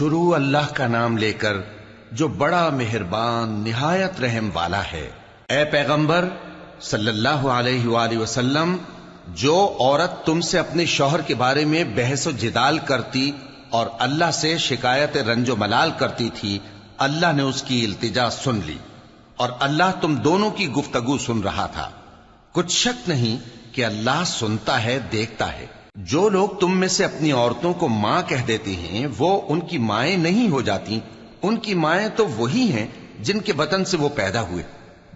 شروع اللہ کا نام لے کر جو بڑا مہربان نہایت رحم والا ہے۔ اے پیغمبر صلی اللہ علیہ وآلہ وسلم، جو عورت تم سے اپنے شوہر کے بارے میں بحث و جدال کرتی اور اللہ سے شکایت رنج و ملال کرتی تھی، اللہ نے اس کی التجا سن لی اور اللہ تم دونوں کی گفتگو سن رہا تھا۔ کچھ شک نہیں کہ اللہ سنتا ہے، دیکھتا ہے۔ جو لوگ تم میں سے اپنی عورتوں کو ماں کہہ دیتے ہیں وہ ان کی مائیں نہیں ہو جاتی، ان کی مائیں تو وہی ہیں جن کے بطن سے وہ پیدا ہوئے۔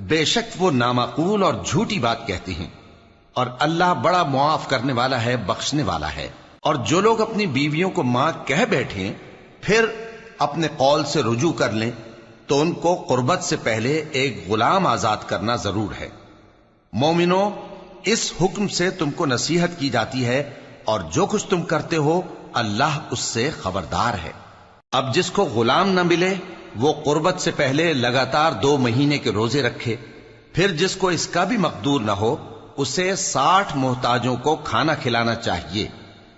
بے شک وہ نامعقول اور جھوٹی بات کہتے ہیں، اور اللہ بڑا معاف کرنے والا ہے، بخشنے والا ہے۔ اور جو لوگ اپنی بیویوں کو ماں کہہ بیٹھیں پھر اپنے قول سے رجوع کر لیں تو ان کو قربت سے پہلے ایک غلام آزاد کرنا ضرور ہے۔ مومنو، اس حکم سے تم کو نصیحت کی جاتی ہے اور جو کچھ تم کرتے ہو اللہ اس سے خبردار ہے۔ اب جس کو غلام نہ ملے وہ قربت سے پہلے لگاتار 2 مہینے کے روزے رکھے، پھر جس کو اس کا بھی مقدور نہ ہو اسے 60 محتاجوں کو کھانا کھلانا چاہیے۔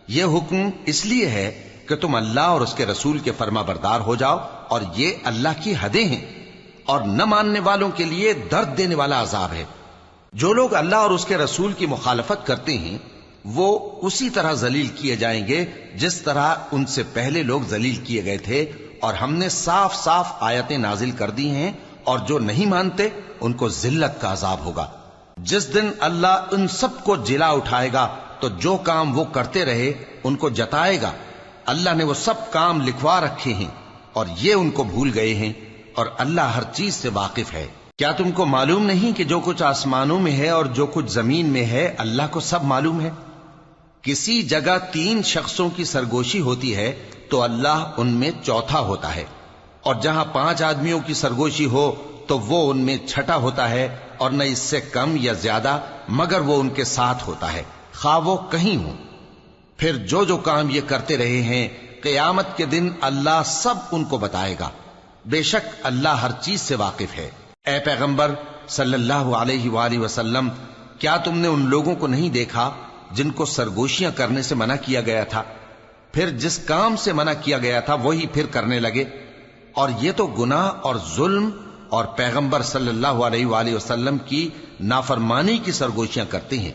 یہ حکم اس لیے ہے کہ تم اللہ اور اس کے رسول کے فرما بردار ہو جاؤ، اور یہ اللہ کی حدیں ہیں، اور نہ ماننے والوں کے لیے درد دینے والا عذاب ہے۔ جو لوگ اللہ اور اس کے رسول کی مخالفت کرتے ہیں وہ اسی طرح ذلیل کیے جائیں گے جس طرح ان سے پہلے لوگ ذلیل کیے گئے تھے، اور ہم نے صاف صاف آیتیں نازل کر دی ہیں، اور جو نہیں مانتے ان کو ذلت کا عذاب ہوگا۔ جس دن اللہ ان سب کو جلا اٹھائے گا تو جو کام وہ کرتے رہے ان کو جتائے گا۔ اللہ نے وہ سب کام لکھوا رکھے ہیں اور یہ ان کو بھول گئے ہیں، اور اللہ ہر چیز سے واقف ہے۔ کیا تم کو معلوم نہیں کہ جو کچھ آسمانوں میں ہے اور جو کچھ زمین میں ہے اللہ کو سب معلوم ہے؟ کسی جگہ 3 شخصوں کی سرگوشی ہوتی ہے تو اللہ ان میں چوتھا ہوتا ہے، اور جہاں 5 آدمیوں کی سرگوشی ہو تو وہ ان میں چھٹا ہوتا ہے، اور نہ اس سے کم یا زیادہ مگر وہ ان کے ساتھ ہوتا ہے، خواہ وہ کہیں ہوں۔ پھر جو جو کام یہ کرتے رہے ہیں قیامت کے دن اللہ سب ان کو بتائے گا۔ بے شک اللہ ہر چیز سے واقف ہے۔ اے پیغمبر صلی اللہ علیہ وآلہ وسلم، کیا تم نے ان لوگوں کو نہیں دیکھا جن کو سرگوشیاں کرنے سے منع کیا گیا تھا، پھر جس کام سے منع کیا گیا تھا وہی پھر کرنے لگے؟ اور یہ تو گناہ اور ظلم اور پیغمبر صلی اللہ علیہ وآلہ وسلم کی نافرمانی کی سرگوشیاں کرتے ہیں،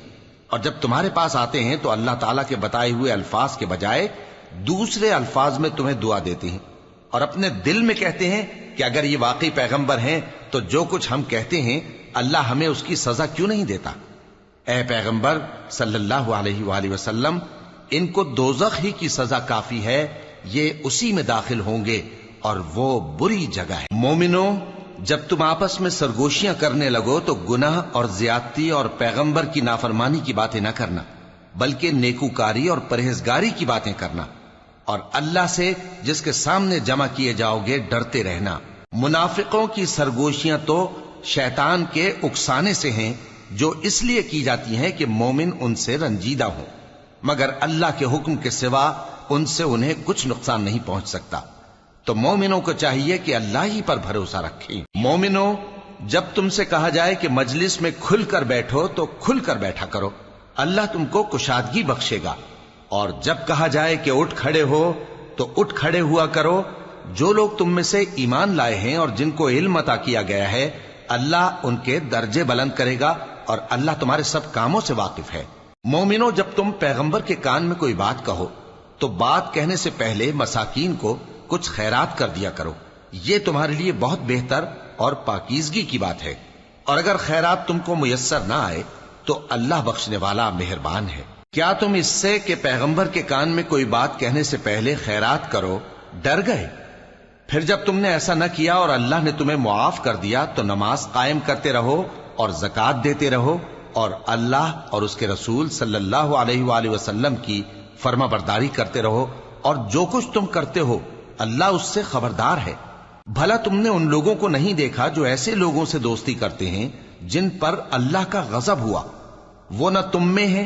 اور جب تمہارے پاس آتے ہیں تو اللہ تعالیٰ کے بتائے ہوئے الفاظ کے بجائے دوسرے الفاظ میں تمہیں دعا دیتے ہیں، اور اپنے دل میں کہتے ہیں کہ اگر یہ واقعی پیغمبر ہیں تو جو کچھ ہم کہتے ہیں اللہ ہمیں اس کی سزا کیوں نہیں دیتا؟ اے پیغمبر صلی اللہ علیہ وآلہ وسلم، ان کو دوزخ ہی کی سزا کافی ہے، یہ اسی میں داخل ہوں گے اور وہ بری جگہ ہے۔ مومنو، جب تم آپس میں سرگوشیاں کرنے لگو تو گناہ اور زیادتی اور پیغمبر کی نافرمانی کی باتیں نہ کرنا، بلکہ نیکوکاری اور پرہیزگاری کی باتیں کرنا، اور اللہ سے جس کے سامنے جمع کیے جاؤ گے ڈرتے رہنا۔ منافقوں کی سرگوشیاں تو شیطان کے اکسانے سے ہیں جو اس لیے کی جاتی ہیں کہ مومن ان سے رنجیدہ ہوں، مگر اللہ کے حکم کے سوا ان سے انہیں کچھ نقصان نہیں پہنچ سکتا۔ تو مومنوں کو چاہیے کہ اللہ ہی پر بھروسہ رکھیں۔ مومنوں، جب تم سے کہا جائے کہ مجلس میں کھل کر بیٹھو تو کھل کر بیٹھا کرو، اللہ تم کو کشادگی بخشے گا، اور جب کہا جائے کہ اٹھ کھڑے ہو تو اٹھ کھڑے ہوا کرو۔ جو لوگ تم میں سے ایمان لائے ہیں اور جن کو علم عطا کیا گیا ہے اللہ ان کے درجے بلند کرے گا، اور اللہ تمہارے سب کاموں سے واقف ہے۔ مومنو، جب تم پیغمبر کے کان میں کوئی بات کہو تو بات کہنے سے پہلے مساکین کو کچھ خیرات کر دیا کرو، یہ تمہارے لیے بہت بہتر اور پاکیزگی کی بات ہے، اور اگر خیرات تم کو میسر نہ آئے تو اللہ بخشنے والا مہربان ہے۔ کیا تم اس سے کہ پیغمبر کے کان میں کوئی بات کہنے سے پہلے خیرات کرو ڈر گئے؟ پھر جب تم نے ایسا نہ کیا اور اللہ نے تمہیں معاف کر دیا تو نماز قائم کرتے رہو اور زکوٰۃ دیتے رہو، اور اللہ اور اس کے رسول صلی اللہ علیہ وآلہ وسلم کی فرما برداری کرتے رہو، اور جو کچھ تم کرتے ہو اللہ اس سے خبردار ہے۔ بھلا تم نے ان لوگوں کو نہیں دیکھا جو ایسے لوگوں سے دوستی کرتے ہیں جن پر اللہ کا غضب ہوا؟ وہ نہ تم میں ہے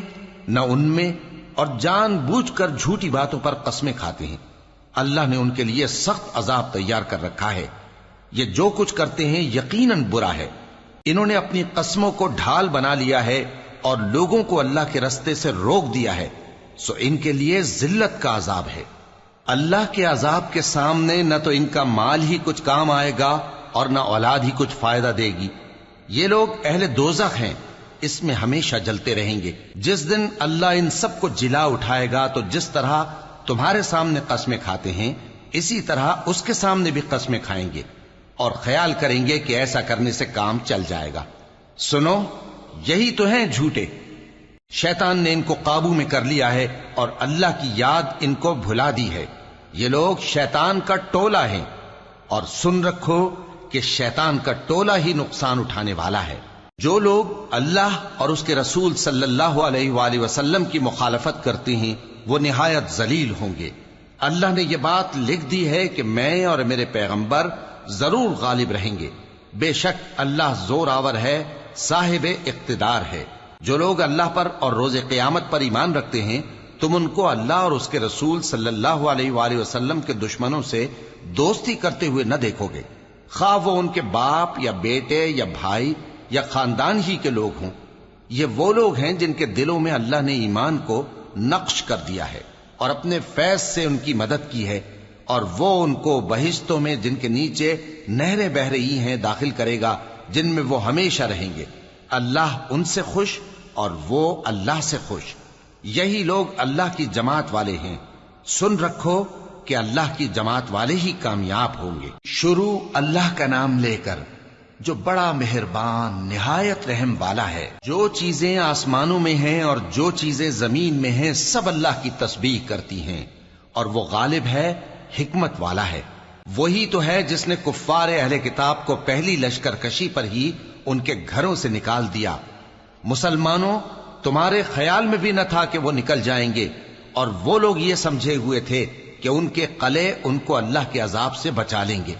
نہ ان میں، اور جان بوجھ کر جھوٹی باتوں پر قسمیں کھاتے ہیں۔ اللہ نے ان کے لیے سخت عذاب تیار کر رکھا ہے۔ یہ جو کچھ کرتے ہیں یقیناً برا ہے۔ انہوں نے اپنی قسموں کو ڈھال بنا لیا ہے اور لوگوں کو اللہ کے رستے سے روک دیا ہے، سو ان کے لیے ذلت کا عذاب ہے۔ اللہ کے عذاب کے سامنے نہ تو ان کا مال ہی کچھ کام آئے گا اور نہ اولاد ہی کچھ فائدہ دے گی۔ یہ لوگ اہل دوزخ ہیں، اس میں ہمیشہ جلتے رہیں گے۔ جس دن اللہ ان سب کو جلا اٹھائے گا تو جس طرح تمہارے سامنے قسمیں کھاتے ہیں اسی طرح اس کے سامنے بھی قسمیں کھائیں گے اور خیال کریں گے کہ ایسا کرنے سے کام چل جائے گا۔ سنو، یہی تو ہیں جھوٹے۔ شیطان نے ان کو قابو میں کر لیا ہے اور اللہ کی یاد ان کو بھلا دی ہے۔ یہ لوگ شیطان کا ٹولہ ہیں، اور سن رکھو کہ شیطان کا ٹولہ ہی نقصان اٹھانے والا ہے۔ جو لوگ اللہ اور اس کے رسول صلی اللہ علیہ وآلہ وسلم کی مخالفت کرتے ہیں وہ نہایت ذلیل ہوں گے۔ اللہ نے یہ بات لکھ دی ہے کہ میں اور میرے پیغمبر ضرور غالب رہیں گے۔ بے شک اللہ زور آور ہے، صاحب اقتدار ہے۔ جو لوگ اللہ پر اور روز قیامت پر ایمان رکھتے ہیں تم ان کو اللہ اور اس کے رسول صلی اللہ علیہ وآلہ وسلم کے دشمنوں سے دوستی کرتے ہوئے نہ دیکھو گے، خواہ وہ ان کے باپ یا بیٹے یا بھائی یا خاندان ہی کے لوگ ہوں۔ یہ وہ لوگ ہیں جن کے دلوں میں اللہ نے ایمان کو نقش کر دیا ہے اور اپنے فیض سے ان کی مدد کی ہے، اور وہ ان کو بہشتوں میں جن کے نیچے نہریں بہہ رہی ہیں داخل کرے گا، جن میں وہ ہمیشہ رہیں گے۔ اللہ ان سے خوش اور وہ اللہ سے خوش۔ یہی لوگ اللہ کی جماعت والے ہیں۔ سن رکھو کہ اللہ کی جماعت والے ہی کامیاب ہوں گے۔ شروع اللہ کا نام لے کر جو بڑا مہربان نہایت رحم والا ہے۔ جو چیزیں آسمانوں میں ہیں اور جو چیزیں زمین میں ہیں سب اللہ کی تسبیح کرتی ہیں، اور وہ غالب ہے، حکمت والا ہے۔ وہی تو ہے جس نے کفار اہل کتاب کو پہلی لشکر کشی پر ہی ان کے گھروں سے نکال دیا۔ مسلمانوں، تمہارے خیال میں بھی نہ تھا کہ وہ نکل جائیں گے، اور وہ لوگ یہ سمجھے ہوئے تھے کہ ان کے قلعے ان کو اللہ کے عذاب سے بچا لیں گے،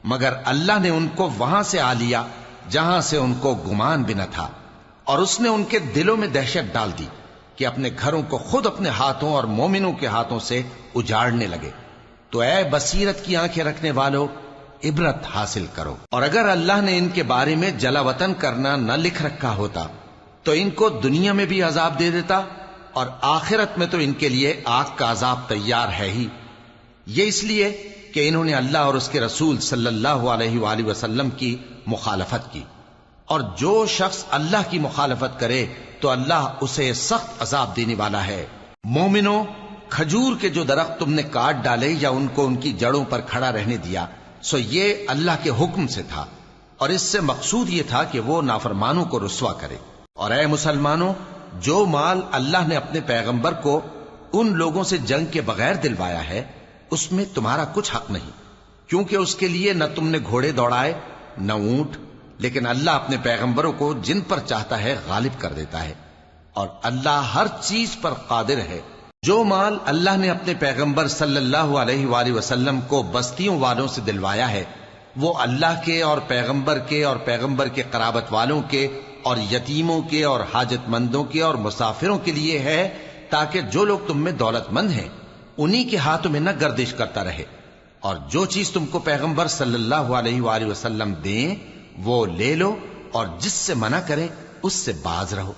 مگر اللہ نے ان کو وہاں سے آ لیا جہاں سے ان کو گمان بھی نہ تھا، اور اس نے ان کے دلوں میں دہشت ڈال دی کہ اپنے گھروں کو خود اپنے ہاتھوں اور مومنوں کے ہاتھوں سے اجاڑنے لگے۔ تو اے بصیرت کی آنکھیں رکھنے والو، عبرت حاصل کرو۔ اور اگر اللہ نے ان کے بارے میں جلا وطن کرنا نہ لکھ رکھا ہوتا تو ان کو دنیا میں بھی عذاب دے دیتا، اور آخرت میں تو ان کے لیے آگ کا عذاب تیار ہے ہی۔ یہ اس لیے کہ انہوں نے اللہ اور اس کے رسول صلی اللہ علیہ وآلہ وسلم کی مخالفت کی، اور جو شخص اللہ کی مخالفت کرے تو اللہ اسے سخت عذاب دینے والا ہے۔ مومنوں، کھجور کے جو درخت تم نے کاٹ ڈالے یا ان کو ان کی جڑوں پر کھڑا رہنے دیا، سو یہ اللہ کے حکم سے تھا، اور اس سے مقصود یہ تھا کہ وہ نافرمانوں کو رسوا کرے۔ اور اے مسلمانوں، جو مال اللہ نے اپنے پیغمبر کو ان لوگوں سے جنگ کے بغیر دلوایا ہے اس میں تمہارا کچھ حق نہیں، کیونکہ اس کے لیے نہ تم نے گھوڑے دوڑائے نہ اونٹ، لیکن اللہ اپنے پیغمبروں کو جن پر چاہتا ہے غالب کر دیتا ہے، اور اللہ ہر چیز پر قادر ہے۔ جو مال اللہ نے اپنے پیغمبر صلی اللہ علیہ وآلہ وسلم کو بستیوں والوں سے دلوایا ہے وہ اللہ کے اور پیغمبر کے قرابت والوں کے اور یتیموں کے اور حاجت مندوں کے اور مسافروں کے لیے ہے، تاکہ جو لوگ تم میں دولت مند ہیں انہی کے ہاتھوں میں نہ گردش کرتا رہے، اور جو چیز تم کو پیغمبر صلی اللہ علیہ وآلہ وسلم دیں وہ لے لو، اور جس سے منع کریں اس سے باز رہو،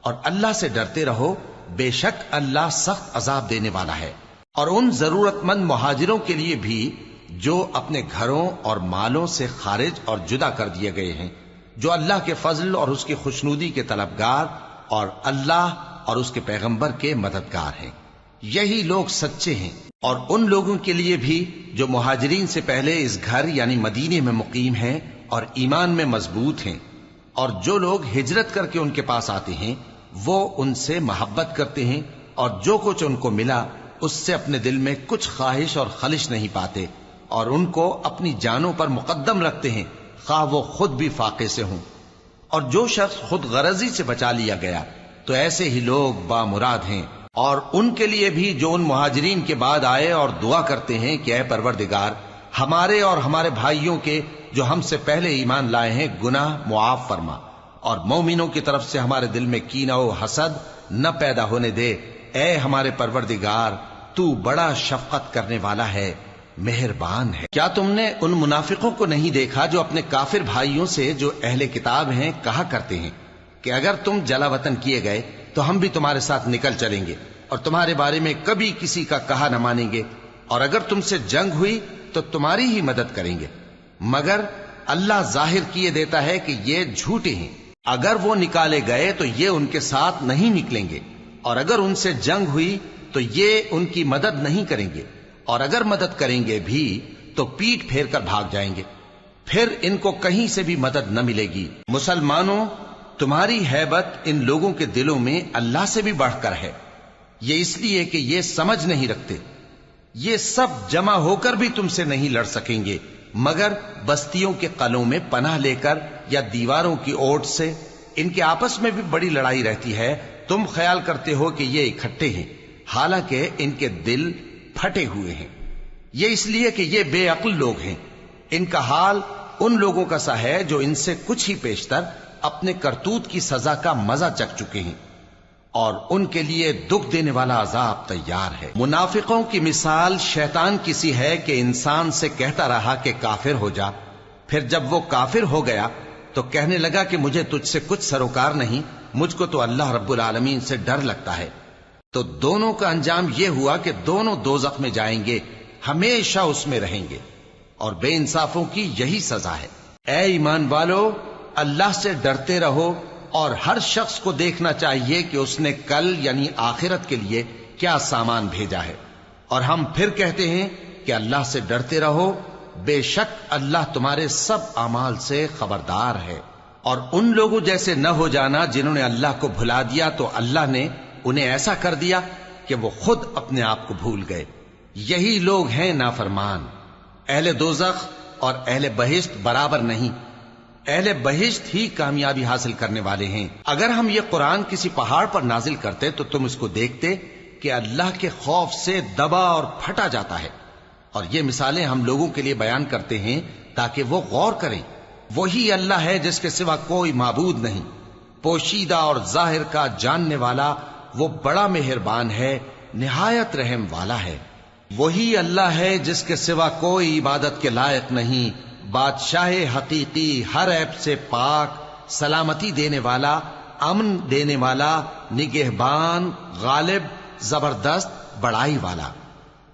اور اللہ سے ڈرتے رہو، بے شک اللہ سخت عذاب دینے والا ہے۔ اور ان ضرورت مند مہاجروں کے لیے بھی جو اپنے گھروں اور مالوں سے خارج اور جدا کر دیے گئے ہیں، جو اللہ کے فضل اور اس کی خوشنودی کے طلبگار اور اللہ اور اس کے پیغمبر کے مددگار ہیں، یہی لوگ سچے ہیں۔ اور ان لوگوں کے لیے بھی جو مہاجرین سے پہلے اس گھر یعنی مدینے میں مقیم ہیں اور ایمان میں مضبوط ہیں، اور جو لوگ ہجرت کر کے ان کے پاس آتے ہیں وہ ان سے محبت کرتے ہیں، اور جو کچھ ان کو ملا اس سے اپنے دل میں کچھ خواہش اور خلش نہیں پاتے، اور ان کو اپنی جانوں پر مقدم رکھتے ہیں خواہ وہ خود بھی فاقے سے ہوں۔ اور جو شخص خود غرضی سے بچا لیا گیا تو ایسے ہی لوگ بامراد ہیں۔ اور ان کے لیے بھی جو ان مہاجرین کے بعد آئے اور دعا کرتے ہیں کہ اے پروردگار ہمارے اور ہمارے بھائیوں کے جو ہم سے پہلے ایمان لائے ہیں گناہ معاف فرما، اور مومنوں کی طرف سے ہمارے دل میں کینہ و حسد نہ پیدا ہونے دے، اے ہمارے پروردگار تو بڑا شفقت کرنے والا ہے، مہربان ہے۔ کیا تم نے ان منافقوں کو نہیں دیکھا جو اپنے کافر بھائیوں سے جو اہل کتاب ہیں کہا کرتے ہیں کہ اگر تم جلا وطن کیے گئے تو ہم بھی تمہارے ساتھ نکل چلیں گے اور تمہارے بارے میں کبھی کسی کا کہا نہ مانیں گے، اور اگر تم سے جنگ ہوئی تو تمہاری ہی مدد کریں گے، مگر اللہ ظاہر کیے دیتا ہے کہ یہ جھوٹے ہیں۔ اگر وہ نکالے گئے تو یہ ان کے ساتھ نہیں نکلیں گے، اور اگر ان سے جنگ ہوئی تو یہ ان کی مدد نہیں کریں گے، اور اگر مدد کریں گے بھی تو پیٹ پھیر کر بھاگ جائیں گے، پھر ان کو کہیں سے بھی مدد نہ ملے گی۔ مسلمانوں، تمہاری ہیبت ان لوگوں کے دلوں میں اللہ سے بھی بڑھ کر ہے، یہ اس لیے کہ یہ سمجھ نہیں رکھتے۔ یہ سب جمع ہو کر بھی تم سے نہیں لڑ سکیں گے، مگر بستیوں کے قلعوں میں پناہ لے کر یا دیواروں کی اوٹ سے۔ ان کے آپس میں بھی بڑی لڑائی رہتی ہے، تم خیال کرتے ہو کہ یہ اکٹھے ہیں، حالانکہ ان کے دل پھٹے ہوئے ہیں۔ یہ اس لیے کہ یہ بے عقل لوگ ہیں۔ ان کا حال ان لوگوں کا سا ہے جو ان سے کچھ ہی پیشتر اپنے کرتوت کی سزا کا مزہ چکھ چکے ہیں، اور ان کے لیے دکھ دینے والا عذاب تیار ہے۔ منافقوں کی مثال شیطان کی سی ہے کہ انسان سے کہتا رہا کہ کافر ہو جا، پھر جب وہ کافر ہو گیا تو کہنے لگا کہ مجھے تجھ سے کچھ سروکار نہیں، مجھ کو تو اللہ رب العالمین سے ڈر لگتا ہے۔ تو دونوں کا انجام یہ ہوا کہ دونوں دوزخ میں جائیں گے، ہمیشہ اس میں رہیں گے، اور بے انصافوں کی یہی سزا ہے۔ اے ایمان والو، اللہ سے ڈرتے رہو، اور ہر شخص کو دیکھنا چاہیے کہ اس نے کل یعنی آخرت کے لیے کیا سامان بھیجا ہے۔ اور ہم پھر کہتے ہیں کہ اللہ سے ڈرتے رہو، بے شک اللہ تمہارے سب اعمال سے خبردار ہے۔ اور ان لوگوں جیسے نہ ہو جانا جنہوں نے اللہ کو بھلا دیا تو اللہ نے انہیں ایسا کر دیا کہ وہ خود اپنے آپ کو بھول گئے۔ یہی لوگ ہیں نافرمان۔ اہل دوزخ اور اہل بہشت برابر نہیں، اہل بہشت ہی کامیابی حاصل کرنے والے ہیں۔ اگر ہم یہ قرآن کسی پہاڑ پر نازل کرتے تو تم اس کو دیکھتے کہ اللہ کے خوف سے دبا اور پھٹا جاتا ہے۔ اور یہ مثالیں ہم لوگوں کے لیے بیان کرتے ہیں تاکہ وہ غور کریں۔ وہی اللہ ہے جس کے سوا کوئی معبود نہیں، پوشیدہ اور ظاہر کا جاننے والا، وہ بڑا مہربان ہے، نہایت رحم والا ہے۔ وہی اللہ ہے جس کے سوا کوئی عبادت کے لائق نہیں، بادشاہ حقیقی، ہر عیب سے پاک، سلامتی دینے والا، امن دینے والا، نگہبان، غالب، زبردست، بڑائی والا۔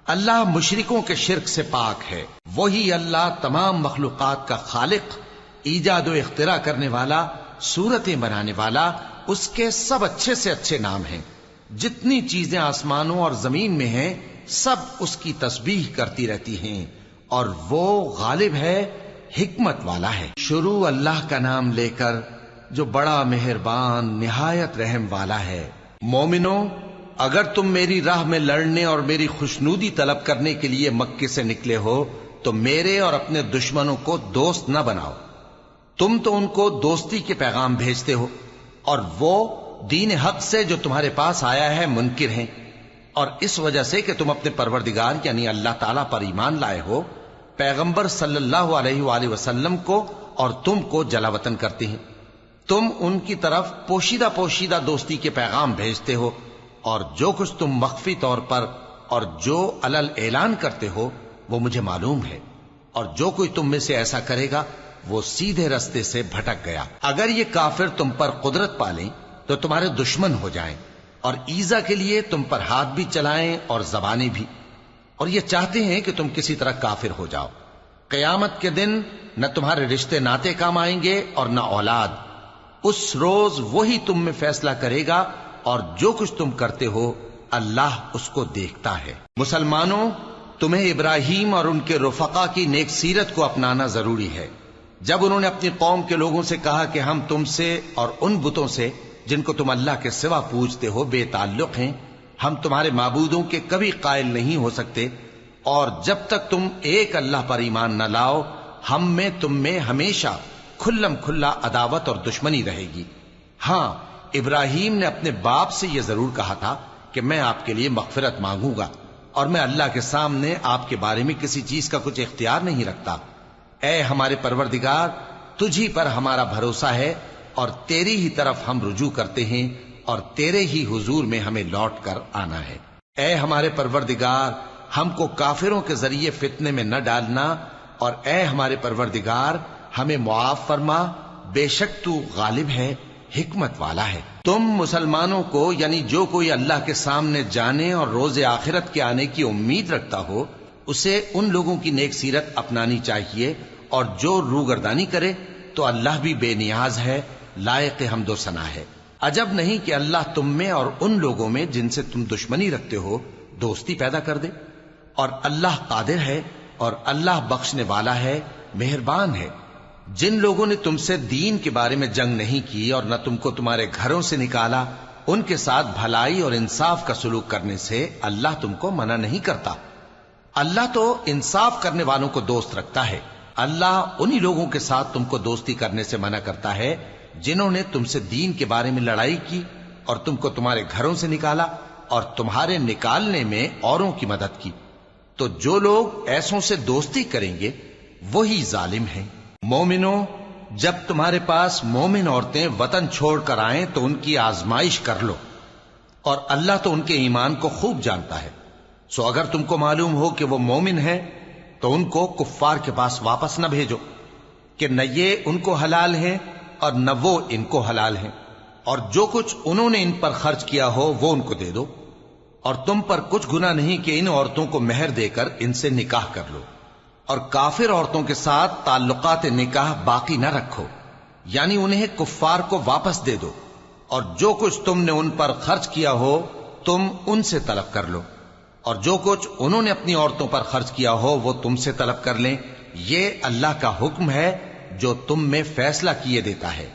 اللہ مشرکوں کے شرک سے پاک ہے۔ وہی اللہ تمام مخلوقات کا خالق، ایجاد و اختراع کرنے والا، صورتیں بنانے والا، اس کے سب اچھے سے اچھے نام ہیں۔ جتنی چیزیں آسمانوں اور زمین میں ہیں سب اس کی تسبیح کرتی رہتی ہیں، اور وہ غالب ہے، حکمت والا ہے۔ شروع اللہ کا نام لے کر جو بڑا مہربان نہایت رحم والا ہے۔ مومنو، اگر تم میری راہ میں لڑنے اور میری خوشنودی طلب کرنے کے لیے مکے سے نکلے ہو تو میرے اور اپنے دشمنوں کو دوست نہ بناؤ۔ تم تو ان کو دوستی کے پیغام بھیجتے ہو، اور وہ دین حق سے جو تمہارے پاس آیا ہے منکر ہیں، اور اس وجہ سے کہ تم اپنے پروردگار یعنی اللہ تعالیٰ پر ایمان لائے ہو، پیغمبر صلی اللہ علیہ وآلہ وسلم کو اور تم کو جلا وطن کرتے ہیں۔ تم ان کی طرف پوشیدہ پوشیدہ دوستی کے پیغام بھیجتے ہو، اور جو کچھ تم مخفی طور پر اور جو علل اعلان کرتے ہو وہ مجھے معلوم ہے، اور جو کوئی تم میں سے ایسا کرے گا وہ سیدھے رستے سے بھٹک گیا۔ اگر یہ کافر تم پر قدرت پالیں تو تمہارے دشمن ہو جائیں، اور ایذا کے لیے تم پر ہاتھ بھی چلائیں اور زبانیں بھی، اور یہ چاہتے ہیں کہ تم کسی طرح کافر ہو جاؤ۔ قیامت کے دن نہ تمہارے رشتے ناتے کام آئیں گے اور نہ اولاد۔ اس روز وہی تم میں فیصلہ کرے گا، اور جو کچھ تم کرتے ہو اللہ اس کو دیکھتا ہے۔ مسلمانوں، تمہیں ابراہیم اور ان کے رفقا کی نیک سیرت کو اپنانا ضروری ہے۔ جب انہوں نے اپنی قوم کے لوگوں سے کہا کہ ہم تم سے اور ان بتوں سے جن کو تم اللہ کے سوا پوجتے ہو بے تعلق ہیں، ہم تمہارے معبودوں کے کبھی قائل نہیں ہو سکتے، اور جب تک تم ایک اللہ پر ایمان نہ لاؤ ہم میں تم میں ہمیشہ کھلم کھلا عداوت اور دشمنی رہے گی۔ ہاں، ابراہیم نے اپنے باپ سے یہ ضرور کہا تھا کہ میں آپ کے لیے مغفرت مانگوں گا، اور میں اللہ کے سامنے آپ کے بارے میں کسی چیز کا کچھ اختیار نہیں رکھتا۔ اے ہمارے پروردگار، تجھی پر ہمارا بھروسہ ہے، اور تیری ہی طرف ہم رجوع کرتے ہیں، اور تیرے ہی حضور میں ہمیں لوٹ کر آنا ہے۔ اے ہمارے پروردگار، ہم کو کافروں کے ذریعے فتنے میں نہ ڈالنا، اور اے ہمارے پروردگار ہمیں معاف فرما، بے شک تو غالب ہے، حکمت والا ہے۔ تم مسلمانوں کو یعنی جو کوئی اللہ کے سامنے جانے اور روز آخرت کے آنے کی امید رکھتا ہو اسے ان لوگوں کی نیک سیرت اپنانی چاہیے، اور جو روگردانی کرے تو اللہ بھی بے نیاز ہے، لائق حمد و ثنا ہے۔ عجب نہیں کہ اللہ تم میں اور ان لوگوں میں جن سے تم دشمنی رکھتے ہو دوستی پیدا کر دے، اور اللہ قادر ہے اور اللہ بخشنے والا ہے، مہربان ہے۔ جن لوگوں نے تم سے دین کے بارے میں جنگ نہیں کی اور نہ تم کو تمہارے گھروں سے نکالا، ان کے ساتھ بھلائی اور انصاف کا سلوک کرنے سے اللہ تم کو منع نہیں کرتا۔ اللہ تو انصاف کرنے والوں کو دوست رکھتا ہے۔ اللہ انہی لوگوں کے ساتھ تم کو دوستی کرنے سے منع کرتا ہے جنہوں نے تم سے دین کے بارے میں لڑائی کی اور تم کو تمہارے گھروں سے نکالا اور تمہارے نکالنے میں اوروں کی مدد کی۔ تو جو لوگ ایسوں سے دوستی کریں گے وہی ظالم ہیں۔ مومنوں، جب تمہارے پاس مومن عورتیں وطن چھوڑ کر آئیں تو ان کی آزمائش کر لو، اور اللہ تو ان کے ایمان کو خوب جانتا ہے۔ سو اگر تم کو معلوم ہو کہ وہ مومن ہیں تو ان کو کفار کے پاس واپس نہ بھیجو کہ نہ یہ ان کو حلال ہیں اور نہ وہ ان کو حلال ہیں، اور جو کچھ انہوں نے ان پر خرچ کیا ہو وہ ان کو دے دو، اور تم پر کچھ گناہ نہیں کہ ان عورتوں کو مہر دے کر ان سے نکاح کر لو، اور کافر عورتوں کے ساتھ تعلقات نکاح باقی نہ رکھو، یعنی انہیں کفار کو واپس دے دو، اور جو کچھ تم نے ان پر خرچ کیا ہو تم ان سے طلب کر لو، اور جو کچھ انہوں نے اپنی عورتوں پر خرچ کیا ہو وہ تم سے طلب کر لیں۔ یہ اللہ کا حکم ہے جو تم میں فیصلہ کیے دیتا ہے،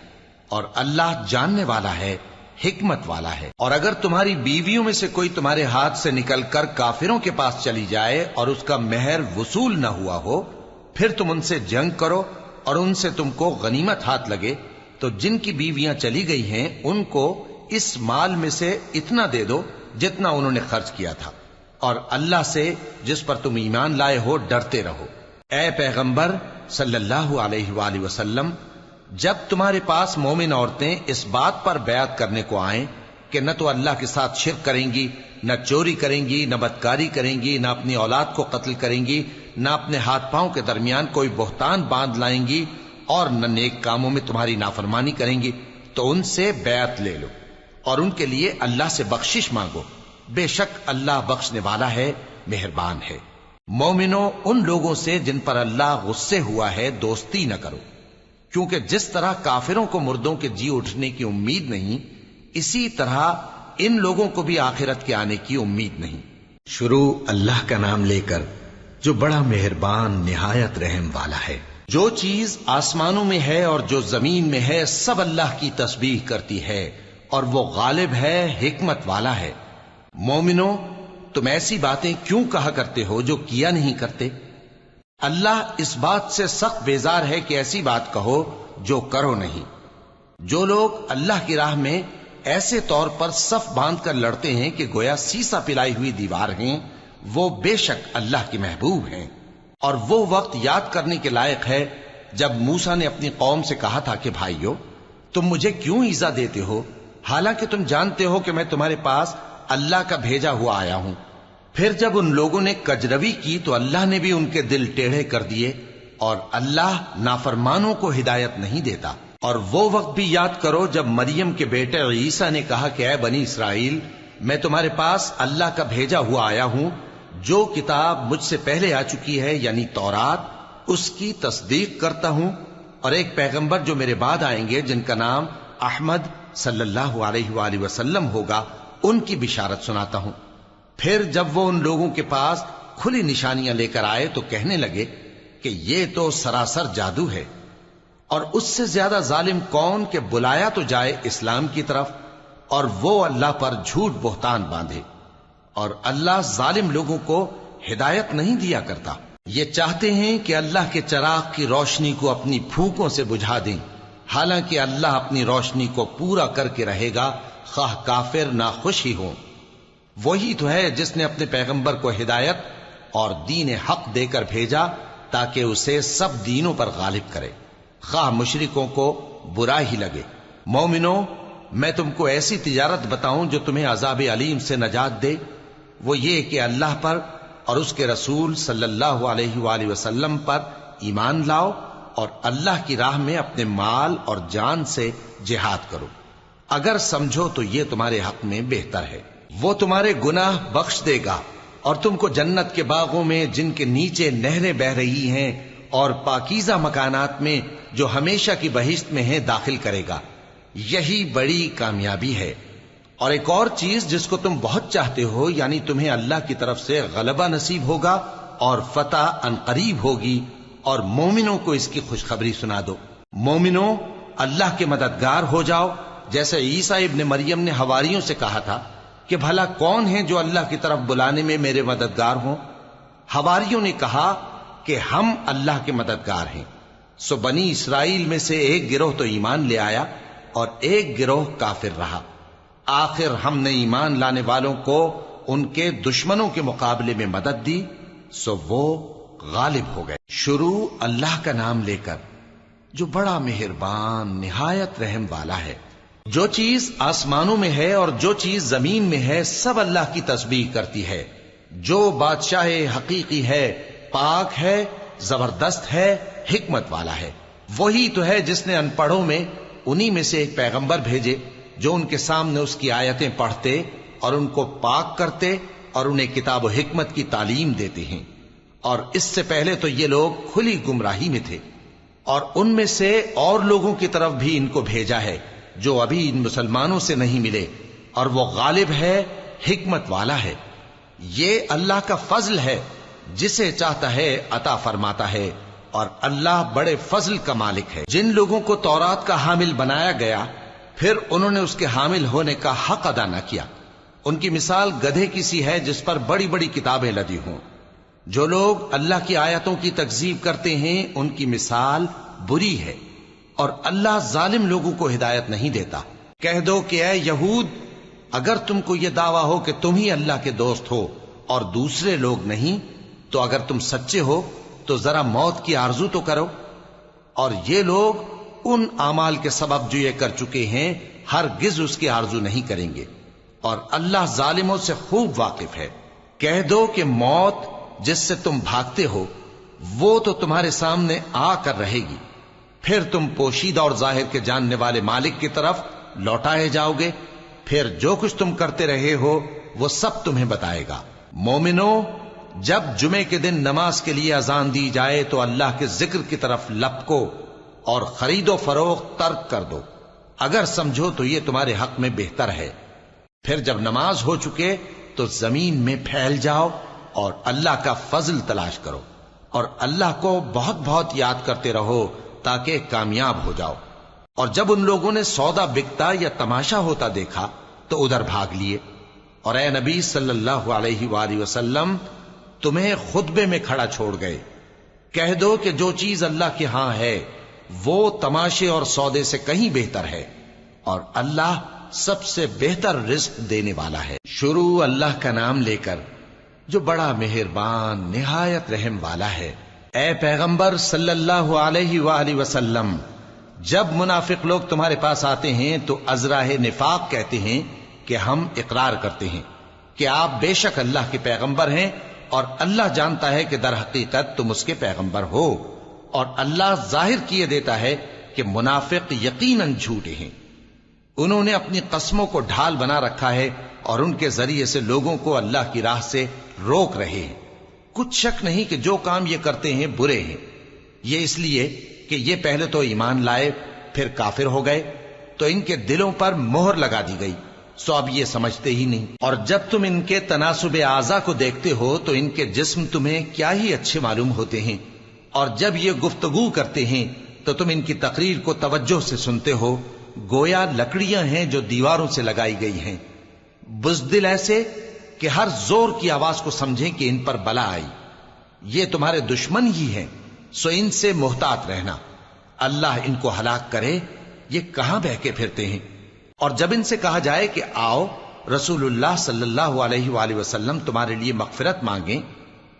اور اللہ جاننے والا ہے، حکمت والا ہے۔ اور اگر تمہاری بیویوں میں سے کوئی تمہارے ہاتھ سے نکل کر کافروں کے پاس چلی جائے اور اس کا مہر وصول نہ ہوا ہو، پھر تم ان سے جنگ کرو اور ان سے تم کو غنیمت ہاتھ لگے، تو جن کی بیویاں چلی گئی ہیں ان کو اس مال میں سے اتنا دے دو جتنا انہوں نے خرچ کیا تھا، اور اللہ سے جس پر تم ایمان لائے ہو ڈرتے رہو۔ اے پیغمبر صلی اللہ علیہ وآلہ وسلم، جب تمہارے پاس مومن عورتیں اس بات پر بیعت کرنے کو آئیں کہ نہ تو اللہ کے ساتھ شرک کریں گی، نہ چوری کریں گی، نہ بدکاری کریں گی، نہ اپنی اولاد کو قتل کریں گی، نہ اپنے ہاتھ پاؤں کے درمیان کوئی بہتان باندھ لائیں گی، اور نہ نیک کاموں میں تمہاری نافرمانی کریں گی، تو ان سے بیعت لے لو اور ان کے لیے اللہ سے بخشش مانگو، بے شک اللہ بخشنے والا ہے، مہربان ہے۔ مومنوں، ان لوگوں سے جن پر اللہ غصے ہوا ہے دوستی نہ کرو، کیونکہ جس طرح کافروں کو مردوں کے جی اٹھنے کی امید نہیں، اسی طرح ان لوگوں کو بھی آخرت کے آنے کی امید نہیں۔ شروع اللہ کا نام لے کر جو بڑا مہربان نہایت رحم والا ہے۔ جو چیز آسمانوں میں ہے اور جو زمین میں ہے سب اللہ کی تسبیح کرتی ہے، اور وہ غالب ہے، حکمت والا ہے۔ مومنوں، تم ایسی باتیں کیوں کہا کرتے ہو جو کیا نہیں کرتے؟ اللہ اس بات سے سخت بیزار ہے کہ ایسی بات کہو جو کرو نہیں۔ جو لوگ اللہ کی راہ میں ایسے طور پر صف باندھ کر لڑتے ہیں کہ گویا سیسا پلائی ہوئی دیوار ہیں، وہ بے شک اللہ کے محبوب ہیں۔ اور وہ وقت یاد کرنے کے لائق ہے جب موسیٰ نے اپنی قوم سے کہا تھا کہ بھائیو، تم مجھے کیوں ایذا دیتے ہو، حالانکہ تم جانتے ہو کہ میں تمہارے پاس اللہ کا بھیجا ہوا آیا ہوں۔ پھر جب ان لوگوں نے کجروی کی تو اللہ نے بھی ان کے دل ٹیڑھے کر دیے، اور اللہ نافرمانوں کو ہدایت نہیں دیتا۔ اور وہ وقت بھی یاد کرو جب مریم کے بیٹے عیسیٰ نے کہا کہ اے بنی اسرائیل، میں تمہارے پاس اللہ کا بھیجا ہوا آیا ہوں، جو کتاب مجھ سے پہلے آ چکی ہے یعنی تورات، اس کی تصدیق کرتا ہوں، اور ایک پیغمبر جو میرے بعد آئیں گے جن کا نام احمد صلی اللہ علیہ وآلہ وسلم ہوگا، ان کی بشارت سناتا ہوں۔ پھر جب وہ ان لوگوں کے پاس کھلی نشانیاں لے کر آئے تو کہنے لگے کہ یہ تو سراسر جادو ہے، اور اس سے زیادہ ظالم کون کہ بلایا تو جائے اسلام کی طرف اور وہ اللہ پر جھوٹ بہتان باندھے، اور اللہ ظالم لوگوں کو ہدایت نہیں دیا کرتا۔ یہ چاہتے ہیں کہ اللہ کے چراغ کی روشنی کو اپنی پھونکوں سے بجھا دیں، حالانکہ اللہ اپنی روشنی کو پورا کر کے رہے گا، خواہ کافر ناخوش ہی ہوں۔ وہی تو ہے جس نے اپنے پیغمبر کو ہدایت اور دین حق دے کر بھیجا تاکہ اسے سب دینوں پر غالب کرے، خواہ مشرکوں کو برا ہی لگے۔ مومنوں، میں تم کو ایسی تجارت بتاؤں جو تمہیں عذاب علیم سے نجات دے؟ وہ یہ کہ اللہ پر اور اس کے رسول صلی اللہ علیہ وآلہ وسلم پر ایمان لاؤ، اور اللہ کی راہ میں اپنے مال اور جان سے جہاد کرو، اگر سمجھو تو یہ تمہارے حق میں بہتر ہے۔ وہ تمہارے گناہ بخش دے گا اور تم کو جنت کے باغوں میں جن کے نیچے نہریں بہ رہی ہیں اور پاکیزہ مکانات میں جو ہمیشہ کی بہشت میں ہیں داخل کرے گا۔ یہی بڑی کامیابی ہے۔ اور ایک اور چیز جس کو تم بہت چاہتے ہو، یعنی تمہیں اللہ کی طرف سے غلبہ نصیب ہوگا اور فتح عنقریب ہوگی، اور مومنوں کو اس کی خوشخبری سنا دو۔ مومنوں، اللہ کے مددگار ہو جاؤ، جیسے عیسیٰ ابن مریم نے حواریوں سے کہا تھا کہ بھلا کون ہیں جو اللہ کی طرف بلانے میں میرے مددگار ہوں؟ حواریوں نے کہا کہ ہم اللہ کے مددگار ہیں۔ سو بنی اسرائیل میں سے ایک گروہ تو ایمان لے آیا اور ایک گروہ کافر رہا۔ آخر ہم نے ایمان لانے والوں کو ان کے دشمنوں کے مقابلے میں مدد دی، سو وہ غالب ہو گئے۔ شروع اللہ کا نام لے کر جو بڑا مہربان نہایت رحم والا ہے۔ جو چیز آسمانوں میں ہے اور جو چیز زمین میں ہے سب اللہ کی تسبیح کرتی ہے۔ جو بادشاہ حقیقی ہے، پاک ہے، زبردست ہے، حکمت والا ہے۔ وہی تو ہے جس نے ان پڑھوں میں انہی میں سے ایک پیغمبر بھیجے جو ان کے سامنے اس کی آیتیں پڑھتے اور ان کو پاک کرتے اور انہیں کتاب و حکمت کی تعلیم دیتے ہیں۔ اور اس سے پہلے تو یہ لوگ کھلی گمراہی میں تھے، اور ان میں سے اور لوگوں کی طرف بھی ان کو بھیجا ہے جو ابھی ان مسلمانوں سے نہیں ملے، اور وہ غالب ہے، حکمت والا ہے۔ یہ اللہ کا فضل ہے، جسے چاہتا ہے عطا فرماتا ہے، اور اللہ بڑے فضل کا مالک ہے۔ جن لوگوں کو تورات کا حامل بنایا گیا پھر انہوں نے اس کے حامل ہونے کا حق ادا نہ کیا، ان کی مثال گدھے کی سی ہے جس پر بڑی بڑی کتابیں لدی ہوں۔ جو لوگ اللہ کی آیتوں کی تکذیب کرتے ہیں ان کی مثال بری ہے، اور اللہ ظالم لوگوں کو ہدایت نہیں دیتا۔ کہہ دو کہ اے یہود، اگر تم کو یہ دعویٰ ہو کہ تم ہی اللہ کے دوست ہو اور دوسرے لوگ نہیں، تو اگر تم سچے ہو تو ذرا موت کی آرزو تو کرو۔ اور یہ لوگ ان اعمال کے سبب جو یہ کر چکے ہیں ہرگز اس کی آرزو نہیں کریں گے، اور اللہ ظالموں سے خوب واقف ہے۔ کہہ دو کہ موت جس سے تم بھاگتے ہو وہ تو تمہارے سامنے آ کر رہے گی، پھر تم پوشیدہ اور ظاہر کے جاننے والے مالک کی طرف لوٹائے جاؤ گے، پھر جو کچھ تم کرتے رہے ہو وہ سب تمہیں بتائے گا۔ مومنو، جب جمعے کے دن نماز کے لیے اذان دی جائے تو اللہ کے ذکر کی طرف لپکو اور خرید و فروخت ترک کر دو، اگر سمجھو تو یہ تمہارے حق میں بہتر ہے۔ پھر جب نماز ہو چکے تو زمین میں پھیل جاؤ اور اللہ کا فضل تلاش کرو، اور اللہ کو بہت بہت یاد کرتے رہو تاکہ کامیاب ہو جاؤ۔ اور جب ان لوگوں نے سودا بکتا یا تماشا ہوتا دیکھا تو ادھر بھاگ لیے، اور اے نبی صلی اللہ علیہ وآلہ وسلم تمہیں خطبے میں کھڑا چھوڑ گئے۔ کہہ دو کہ جو چیز اللہ کے ہاں ہے وہ تماشے اور سودے سے کہیں بہتر ہے، اور اللہ سب سے بہتر رزق دینے والا ہے۔ شروع اللہ کا نام لے کر جو بڑا مہربان نہایت رحم والا ہے۔ اے پیغمبر صلی اللہ علیہ وآلہ وسلم، جب منافق لوگ تمہارے پاس آتے ہیں تو ازراہ نفاق کہتے ہیں کہ ہم اقرار کرتے ہیں کہ آپ بے شک اللہ کے پیغمبر ہیں، اور اللہ جانتا ہے کہ در حقیقت تم اس کے پیغمبر ہو، اور اللہ ظاہر کیے دیتا ہے کہ منافق یقیناً جھوٹے ہیں۔ انہوں نے اپنی قسموں کو ڈھال بنا رکھا ہے اور ان کے ذریعے سے لوگوں کو اللہ کی راہ سے روک رہے ہیں۔ کچھ شک نہیں کہ جو کام یہ کرتے ہیں برے ہیں، یہ اس لیے کہ یہ پہلے تو ایمان لائے پھر کافر ہو گئے، تو ان کے دلوں پر مہر لگا دی گئی، سو اب یہ سمجھتے ہی نہیں۔ اور جب تم ان کے تناسب اعضاء کو دیکھتے ہو تو ان کے جسم تمہیں کیا ہی اچھے معلوم ہوتے ہیں، اور جب یہ گفتگو کرتے ہیں تو تم ان کی تقریر کو توجہ سے سنتے ہو، گویا لکڑیاں ہیں جو دیواروں سے لگائی گئی ہیں، بزدل ایسے کہ ہر زور کی آواز کو سمجھیں کہ ان پر بلا آئی۔ یہ تمہارے دشمن ہی ہیں، سو ان سے محتاط رہنا، اللہ ان کو ہلاک کرے، یہ کہاں بہکے پھرتے ہیں۔ اور جب ان سے کہا جائے کہ آؤ رسول اللہ صلی اللہ علیہ وآلہ وسلم تمہارے لیے مغفرت مانگیں،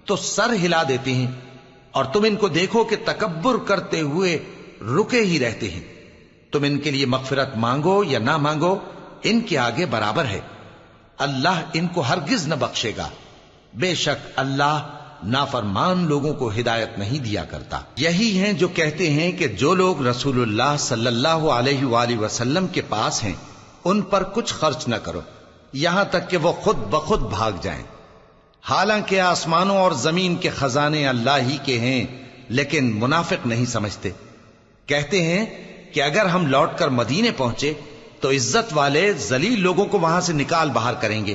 تو سر ہلا دیتے ہیں، اور تم ان کو دیکھو کہ تکبر کرتے ہوئے رکے ہی رہتے ہیں۔ تم ان کے لیے مغفرت مانگو یا نہ مانگو، ان کے آگے برابر ہے، اللہ ان کو ہرگز نہ بخشے گا، بے شک اللہ نافرمان لوگوں کو ہدایت نہیں دیا کرتا۔ یہی ہیں جو کہتے ہیں کہ جو لوگ رسول اللہ صلی اللہ علیہ وآلہ وسلم کے پاس ہیں ان پر کچھ خرچ نہ کرو، یہاں تک کہ وہ خود بخود بھاگ جائیں۔ حالانکہ آسمانوں اور زمین کے خزانے اللہ ہی کے ہیں، لیکن منافق نہیں سمجھتے۔ کہتے ہیں کہ اگر ہم لوٹ کر مدینے پہنچے تو عزت والے ذلیل لوگوں کو وہاں سے نکال باہر کریں گے،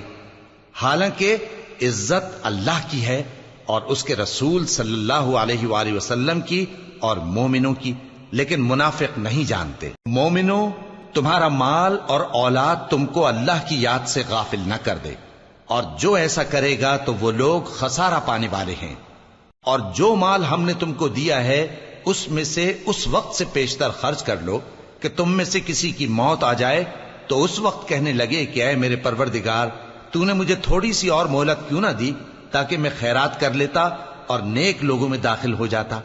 حالانکہ عزت اللہ کی ہے اور اس کے رسول صلی اللہ علیہ وآلہ وسلم کی اور مومنوں کی، لیکن منافق نہیں جانتے۔ مومنوں، تمہارا مال اور اولاد تم کو اللہ کی یاد سے غافل نہ کر دے، اور جو ایسا کرے گا تو وہ لوگ خسارہ پانے والے ہیں۔ اور جو مال ہم نے تم کو دیا ہے اس میں سے اس وقت سے پیشتر خرچ کر لو کہ تم میں سے کسی کی موت آ جائے تو اس وقت کہنے لگے کہ اے میرے پروردگار، تو نے مجھے تھوڑی سی اور مہلت کیوں نہ دی تاکہ میں خیرات کر لیتا اور نیک لوگوں میں داخل ہو جاتا۔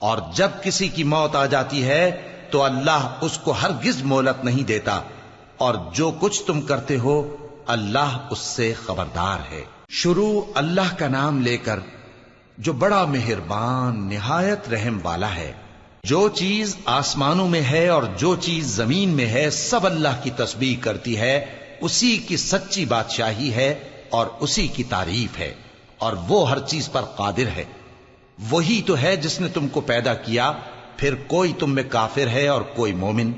اور جب کسی کی موت آ جاتی ہے تو اللہ اس کو ہرگز مہلت نہیں دیتا، اور جو کچھ تم کرتے ہو اللہ اس سے خبردار ہے۔ شروع اللہ کا نام لے کر جو بڑا مہربان نہایت رحم والا ہے۔ جو چیز آسمانوں میں ہے اور جو چیز زمین میں ہے سب اللہ کی تسبیح کرتی ہے، اسی کی سچی بادشاہی ہے اور اسی کی تعریف ہے، اور وہ ہر چیز پر قادر ہے۔ وہی تو ہے جس نے تم کو پیدا کیا، پھر کوئی تم میں کافر ہے اور کوئی مومن،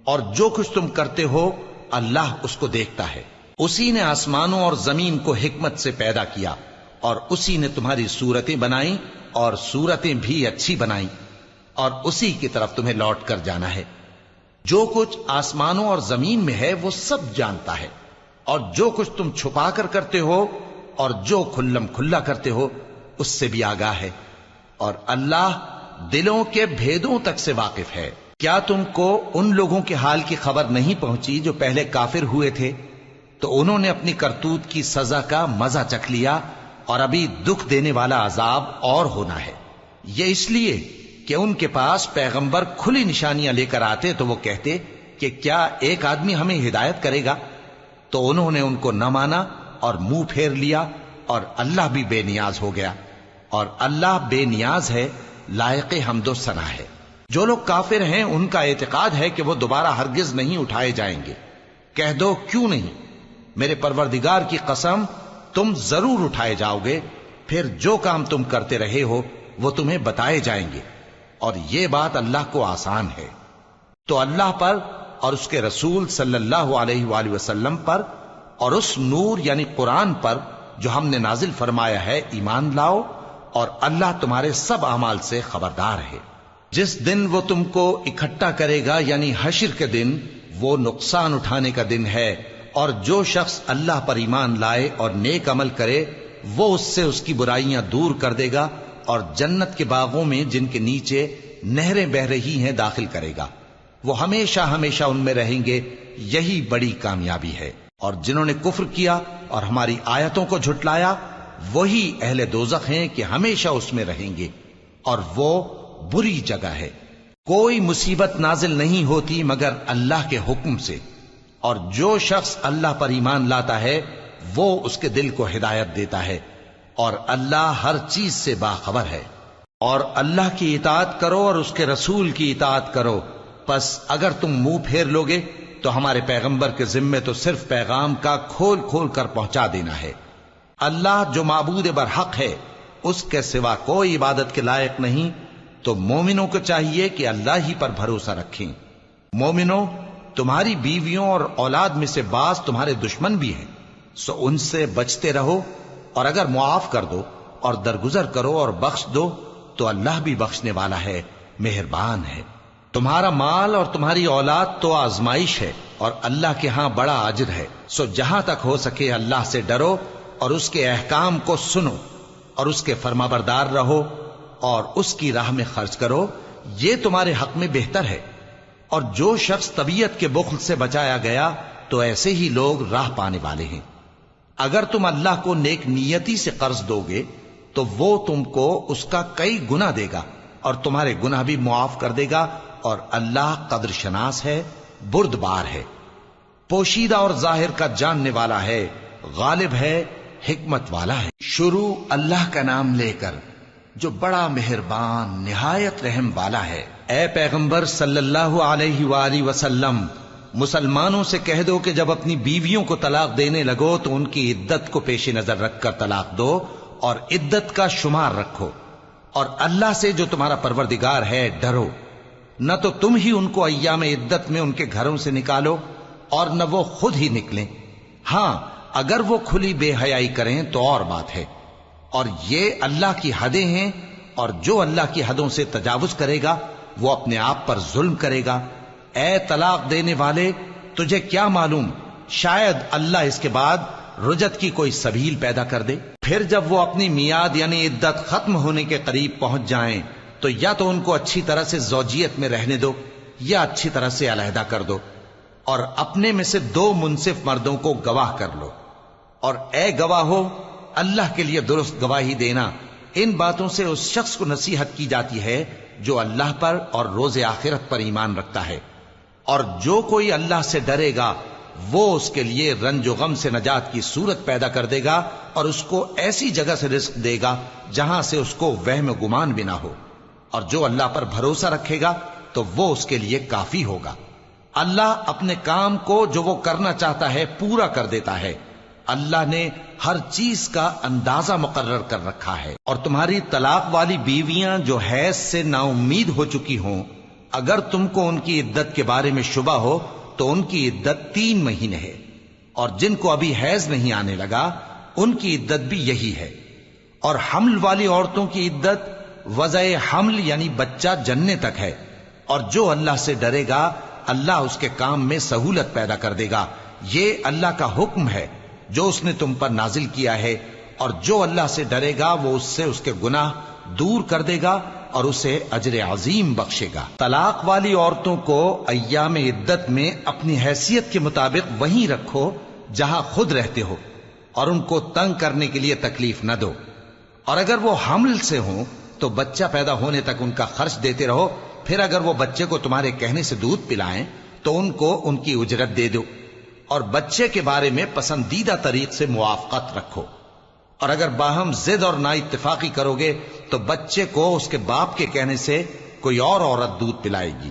اور جو کچھ تم کرتے ہو اللہ اس کو دیکھتا ہے۔ اسی نے آسمانوں اور زمین کو حکمت سے پیدا کیا، اور اسی نے تمہاری صورتیں بنائیں اور صورتیں بھی اچھی بنائیں، اور اسی کی طرف تمہیں لوٹ کر جانا ہے۔ جو کچھ آسمانوں اور زمین میں ہے وہ سب جانتا ہے، اور جو کچھ تم چھپا کر کرتے ہو اور جو کھلم کھلا کرتے ہو اس سے بھی آگاہ ہے، اور اللہ دلوں کے بھیدوں تک سے واقف ہے۔ کیا تم کو ان لوگوں کے حال کی خبر نہیں پہنچی جو پہلے کافر ہوئے تھے؟ تو انہوں نے اپنی کرتوت کی سزا کا مزہ چکھ لیا، اور ابھی دکھ دینے والا عذاب اور ہونا ہے۔ یہ اس لیے کہ ان کے پاس پیغمبر کھلی نشانیاں لے کر آتے تو وہ کہتے کہ کیا ایک آدمی ہمیں ہدایت کرے گا؟ تو انہوں نے ان کو نہ مانا اور منہ پھیر لیا، اور اللہ بھی بے نیاز ہو گیا، اور اللہ بے نیاز ہے، لائق حمد و ثنا ہے۔ جو لوگ کافر ہیں ان کا اعتقاد ہے کہ وہ دوبارہ ہرگز نہیں اٹھائے جائیں گے۔ کہہ دو کیوں نہیں؟ میرے پروردگار کی قسم تم ضرور اٹھائے جاؤ گے، پھر جو کام تم کرتے رہے ہو وہ تمہیں بتائے جائیں گے، اور یہ بات اللہ کو آسان ہے۔ تو اللہ پر اور اس کے رسول صلی اللہ علیہ وآلہ وسلم پر اور اس نور یعنی قرآن پر جو ہم نے نازل فرمایا ہے ایمان لاؤ، اور اللہ تمہارے سب اعمال سے خبردار ہے۔ جس دن وہ تم کو اکٹھا کرے گا یعنی حشر کے دن، وہ نقصان اٹھانے کا دن ہے، اور جو شخص اللہ پر ایمان لائے اور نیک عمل کرے وہ اس سے اس کی برائیاں دور کر دے گا، اور جنت کے باغوں میں جن کے نیچے نہریں بہ رہی ہیں داخل کرے گا۔ وہ ہمیشہ ہمیشہ ان میں رہیں گے، یہی بڑی کامیابی ہے۔ اور جنہوں نے کفر کیا اور ہماری آیتوں کو جھٹلایا وہی اہل دوزخ ہیں کہ ہمیشہ اس میں رہیں گے، اور وہ بری جگہ ہے۔ کوئی مصیبت نازل نہیں ہوتی مگر اللہ کے حکم سے، اور جو شخص اللہ پر ایمان لاتا ہے وہ اس کے دل کو ہدایت دیتا ہے، اور اللہ ہر چیز سے باخبر ہے۔ اور اللہ کی اطاعت کرو اور اس کے رسول کی اطاعت کرو، پس اگر تم منہ پھیر لوگے تو ہمارے پیغمبر کے ذمے تو صرف پیغام کا کھول کھول کر پہنچا دینا ہے۔ اللہ جو معبود برحق ہے اس کے سوا کوئی عبادت کے لائق نہیں، تو مومنوں کو چاہیے کہ اللہ ہی پر بھروسہ رکھیں۔ مومنوں، تمہاری بیویوں اور اولاد میں سے بعض تمہارے دشمن بھی ہیں، سو ان سے بچتے رہو، اور اگر معاف کر دو اور درگزر کرو اور بخش دو تو اللہ بھی بخشنے والا ہے، مہربان ہے۔ تمہارا مال اور تمہاری اولاد تو آزمائش ہے، اور اللہ کے ہاں بڑا اجر ہے، سو جہاں تک ہو سکے اللہ سے ڈرو اور اس کے احکام کو سنو، اور اس کے فرمانبردار رہو، اور اس کی راہ میں خرچ کرو، یہ تمہارے حق میں بہتر ہے۔ اور جو شخص طبیعت کے بخل سے بچایا گیا تو ایسے ہی لوگ راہ پانے والے ہیں۔ اگر تم اللہ کو نیک نیتی سے قرض دو گے تو وہ تم کو اس کا کئی گنا دے گا، اور تمہارے گناہ بھی معاف کر دے گا، اور اللہ قدر شناس ہے، بردبار ہے، پوشیدہ اور ظاہر کا جاننے والا ہے، غالب ہے، حکمت والا ہے۔ شروع اللہ کا نام لے کر جو بڑا مہربان نہایت رحم والا ہے۔ اے پیغمبر صلی اللہ علیہ وآلہ وسلم، مسلمانوں سے کہہ دو کہ جب اپنی بیویوں کو طلاق دینے لگو تو ان کی عدت کو پیش نظر رکھ کر طلاق دو اور عدت کا شمار رکھو، اور اللہ سے جو تمہارا پروردگار ہے ڈرو، نہ تو تم ہی ان کو ایام عدت میں ان کے گھروں سے نکالو اور نہ وہ خود ہی نکلیں، ہاں اگر وہ کھلی بے حیائی کریں تو اور بات ہے، اور یہ اللہ کی حدیں ہیں، اور جو اللہ کی حدوں سے تجاوز کرے گا وہ اپنے آپ پر ظلم کرے گا۔ اے طلاق دینے والے، تجھے کیا معلوم شاید اللہ اس کے بعد رجعت کی کوئی سبیل پیدا کر دے۔ پھر جب وہ اپنی میعاد یعنی عدت ختم ہونے کے قریب پہنچ جائیں تو یا تو ان کو اچھی طرح سے زوجیت میں رہنے دو یا اچھی طرح سے علیحدہ کر دو، اور اپنے میں سے 2 منصف مردوں کو گواہ کر لو، اور اے گواہو اللہ کے لیے درست گواہی دینا۔ ان باتوں سے اس شخص کو نصیحت کی جاتی ہے جو اللہ پر اور روز آخرت پر ایمان رکھتا ہے، اور جو کوئی اللہ سے ڈرے گا وہ اس کے لیے رنج و غم سے نجات کی صورت پیدا کر دے گا، اور اس کو ایسی جگہ سے رزق دے گا جہاں سے اس کو وہم و گمان بھی نہ ہو، اور جو اللہ پر بھروسہ رکھے گا تو وہ اس کے لیے کافی ہوگا۔ اللہ اپنے کام کو جو وہ کرنا چاہتا ہے پورا کر دیتا ہے۔ اللہ نے ہر چیز کا اندازہ مقرر کر رکھا ہے۔ اور تمہاری طلاق والی بیویاں جو حیض سے نا امید ہو چکی ہوں، اگر تم کو ان کی عدت کے بارے میں شبہ ہو تو ان کی عدت 3 مہینے ہے، اور جن کو ابھی حیض نہیں آنے لگا ان کی عدت بھی یہی ہے۔ اور حمل والی عورتوں کی عدت وضع حمل یعنی بچہ جننے تک ہے، اور جو اللہ سے ڈرے گا اللہ اس کے کام میں سہولت پیدا کر دے گا۔ یہ اللہ کا حکم ہے جو اس نے تم پر نازل کیا ہے، اور جو اللہ سے ڈرے گا وہ اس سے اس کے گناہ دور کر دے گا اور اسے اجر عظیم بخشے گا۔ طلاق والی عورتوں کو ایام عدت میں اپنی حیثیت کے مطابق وہیں رکھو جہاں خود رہتے ہو، اور ان کو تنگ کرنے کے لیے تکلیف نہ دو، اور اگر وہ حمل سے ہوں تو بچہ پیدا ہونے تک ان کا خرچ دیتے رہو، پھر اگر وہ بچے کو تمہارے کہنے سے دودھ پلائیں تو ان کو ان کی اجرت دے دو، اور بچے کے بارے میں پسندیدہ طریق سے موافقت رکھو، اور اگر باہم ضد اور نا اتفاقی کرو گے تو بچے کو اس کے باپ کے کہنے سے کوئی اور عورت دودھ پلائے گی۔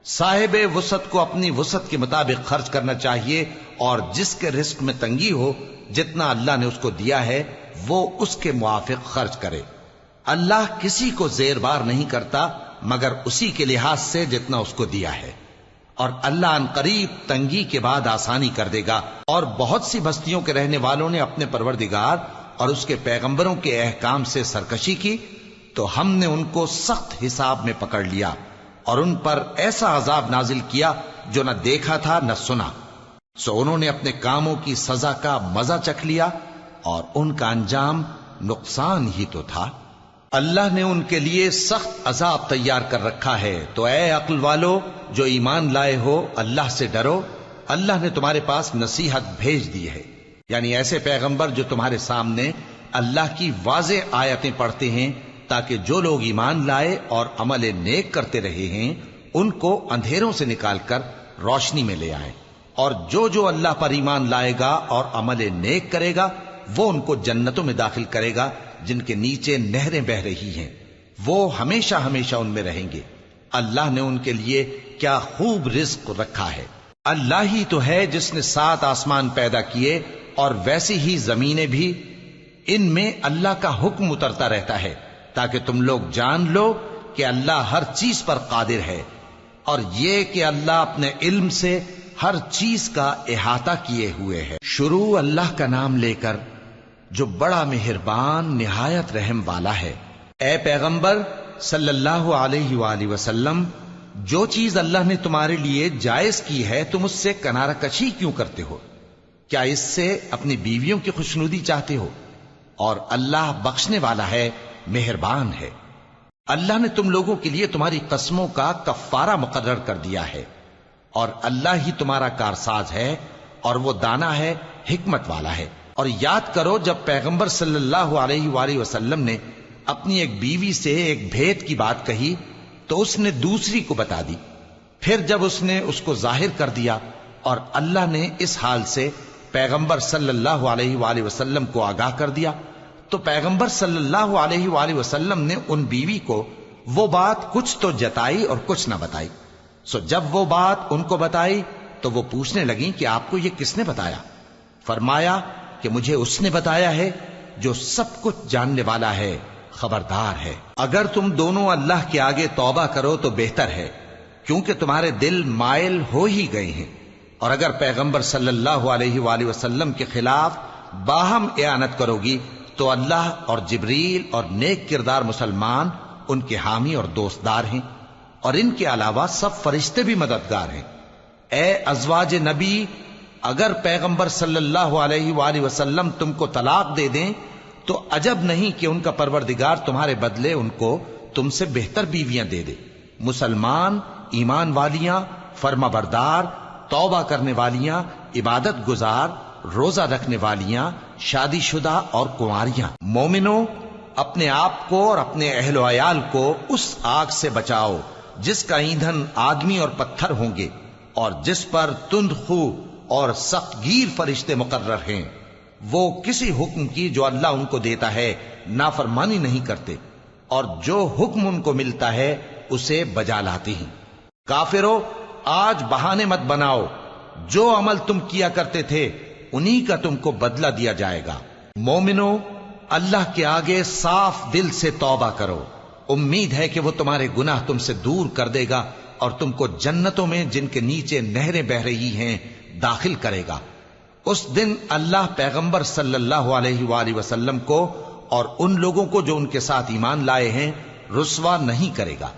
صاحب وسعت کو اپنی وسعت کے مطابق خرچ کرنا چاہیے، اور جس کے رزق میں تنگی ہو جتنا اللہ نے اس کو دیا ہے وہ اس کے موافق خرچ کرے۔ اللہ کسی کو زیر بار نہیں کرتا مگر اسی کے لحاظ سے جتنا اس کو دیا ہے، اور اللہ ان قریب تنگی کے بعد آسانی کر دے گا۔ اور بہت سی بستیوں کے رہنے والوں نے اپنے پروردگار اور اس کے پیغمبروں کے احکام سے سرکشی کی تو ہم نے ان کو سخت حساب میں پکڑ لیا، اور ان پر ایسا عذاب نازل کیا جو نہ دیکھا تھا نہ سنا، سو انہوں نے اپنے کاموں کی سزا کا مزہ چکھ لیا، اور ان کا انجام نقصان ہی تو تھا۔ اللہ نے ان کے لیے سخت عذاب تیار کر رکھا ہے، تو اے عقل والو جو ایمان لائے ہو اللہ سے ڈرو۔ اللہ نے تمہارے پاس نصیحت بھیج دی ہے، یعنی ایسے پیغمبر جو تمہارے سامنے اللہ کی واضح آیتیں پڑھتے ہیں تاکہ جو لوگ ایمان لائے اور عمل نیک کرتے رہے ہیں ان کو اندھیروں سے نکال کر روشنی میں لے آئیں، اور جو اللہ پر ایمان لائے گا اور عمل نیک کرے گا وہ ان کو جنتوں میں داخل کرے گا جن کے نیچے نہریں بہ رہی ہیں، وہ ہمیشہ ہمیشہ ان میں رہیں گے۔ اللہ نے ان کے لیے کیا خوب رزق رکھا ہے۔ اللہ ہی تو ہے جس نے 7 آسمان پیدا کیے اور ویسی ہی زمینیں بھی، ان میں اللہ کا حکم اترتا رہتا ہے تاکہ تم لوگ جان لو کہ اللہ ہر چیز پر قادر ہے، اور یہ کہ اللہ اپنے علم سے ہر چیز کا احاطہ کیے ہوئے ہے۔ شروع اللہ کا نام لے کر جو بڑا مہربان نہایت رحم والا ہے۔ اے پیغمبر صلی اللہ علیہ وآلہ وسلم، جو چیز اللہ نے تمہارے لیے جائز کی ہے تم اس سے کنارہ کشی کیوں کرتے ہو؟ کیا اس سے اپنی بیویوں کی خوشنودی چاہتے ہو؟ اور اللہ بخشنے والا ہے، مہربان ہے۔ اللہ نے تم لوگوں کے لیے تمہاری قسموں کا کفارہ مقرر کر دیا ہے، اور اللہ ہی تمہارا کارساز ہے، اور وہ دانا ہے، حکمت والا ہے۔ اور یاد کرو جب پیغمبر صلی اللہ علیہ وآلہ وسلم نے اپنی ایک بیوی سے ایک بھید کی بات کہی تو اس نے دوسری کو بتا دی، پھر جب اس نے اس کو ظاہر کر دیا اور اللہ نے اس حال سے پیغمبر صلی اللہ علیہ وآلہ وسلم کو آگاہ کر دیا تو پیغمبر صلی اللہ علیہ وآلہ وسلم نے ان بیوی کو وہ بات کچھ تو جتائی اور کچھ نہ بتائی۔ سو جب وہ بات ان کو بتائی تو وہ پوچھنے لگیں کہ آپ کو یہ کس نے بتایا؟ فرمایا کہ مجھے اس نے بتایا ہے جو سب کچھ جاننے والا ہے، خبردار ہے۔ اگر تم دونوں اللہ کے آگے توبہ کرو تو بہتر ہے، کیونکہ تمہارے دل مائل ہو ہی گئے ہیں، اور اگر پیغمبر صلی اللہ علیہ وآلہ وسلم کے خلاف باہم اعانت کرو گی تو اللہ اور جبریل اور نیک کردار مسلمان ان کے حامی اور دوستدار ہیں، اور ان کے علاوہ سب فرشتے بھی مددگار ہیں۔ اے ازواج نبی، اگر پیغمبر صلی اللہ علیہ وآلہ وسلم تم کو طلاق دے دیں تو عجب نہیں کہ ان کا پروردگار تمہارے بدلے ان کو تم سے بہتر بیویاں دے دے، مسلمان، ایمان والیاں، فرما بردار، توبہ کرنے والیاں، عبادت گزار، روزہ رکھنے والیاں، شادی شدہ اور کنواریاں۔ مومنوں، اپنے آپ کو اور اپنے اہل و عیال کو اس آگ سے بچاؤ جس کا ایندھن آدمی اور پتھر ہوں گے، اور جس پر تند خو اور سخت گیر فرشتے مقرر ہیں۔ وہ کسی حکم کی جو اللہ ان کو دیتا ہے نافرمانی نہیں کرتے، اور جو حکم ان کو ملتا ہے اسے بجا لاتے ہیں۔ کافرو، آج بہانے مت بناؤ، جو عمل تم کیا کرتے تھے انہی کا تم کو بدلہ دیا جائے گا۔ مومنو، اللہ کے آگے صاف دل سے توبہ کرو، امید ہے کہ وہ تمہارے گناہ تم سے دور کر دے گا اور تم کو جنتوں میں جن کے نیچے نہریں بہ رہی ہیں داخل کرے گا۔ اس دن اللہ پیغمبر صلی اللہ علیہ وآلہ وسلم کو اور ان لوگوں کو جو ان کے ساتھ ایمان لائے ہیں رسوا نہیں کرے گا،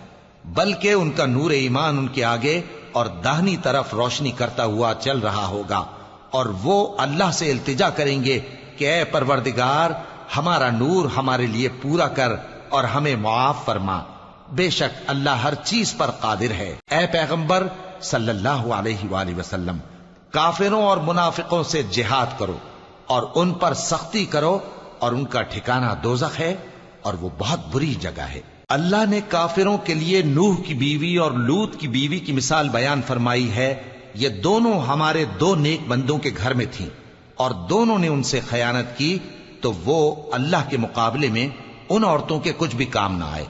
بلکہ ان کا نور ایمان ان کے آگے اور داہنی طرف روشنی کرتا ہوا چل رہا ہوگا، اور وہ اللہ سے التجا کریں گے کہ اے پروردگار، ہمارا نور ہمارے لیے پورا کر اور ہمیں معاف فرما، بے شک اللہ ہر چیز پر قادر ہے۔ اے پیغمبر صلی اللہ علیہ وآلہ وسلم، کافروں اور منافقوں سے جہاد کرو اور ان پر سختی کرو، اور ان کا ٹھکانہ دوزخ ہے اور وہ بہت بری جگہ ہے۔ اللہ نے کافروں کے لیے نوح کی بیوی اور لوط کی بیوی کی مثال بیان فرمائی ہے۔ یہ دونوں ہمارے دو نیک بندوں کے گھر میں تھیں، اور دونوں نے ان سے خیانت کی تو وہ اللہ کے مقابلے میں ان عورتوں کے کچھ بھی کام نہ آئے،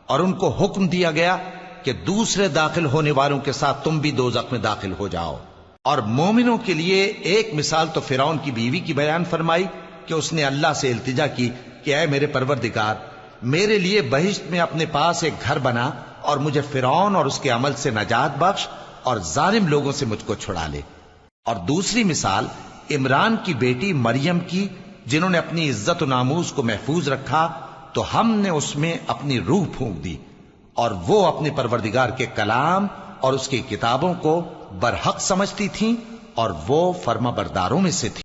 اور ان کو حکم دیا گیا کہ دوسرے داخل ہونے والوں کے ساتھ تم بھی دوزخ میں داخل ہو جاؤ۔ اور مومنوں کے لیے ایک مثال تو فرعون کی بیوی کی بیان فرمائی کہ اس نے اللہ سے التجا کی کہ اے میرے پروردگار، میرے لیے بہشت میں اپنے پاس ایک گھر بنا اور مجھے فرعون اور اس کے عمل سے نجات بخش اور ظالم لوگوں سے مجھ کو چھڑا لے۔ اور دوسری مثال عمران کی بیٹی مریم کی، جنہوں نے اپنی عزت و ناموس کو محفوظ رکھا تو ہم نے اس میں اپنی روح پھونک دی، اور وہ اپنے پروردگار کے کلام اور اس کی کتابوں کو برحق سمجھتی تھیں، اور وہ فرما برداروں میں سے تھی۔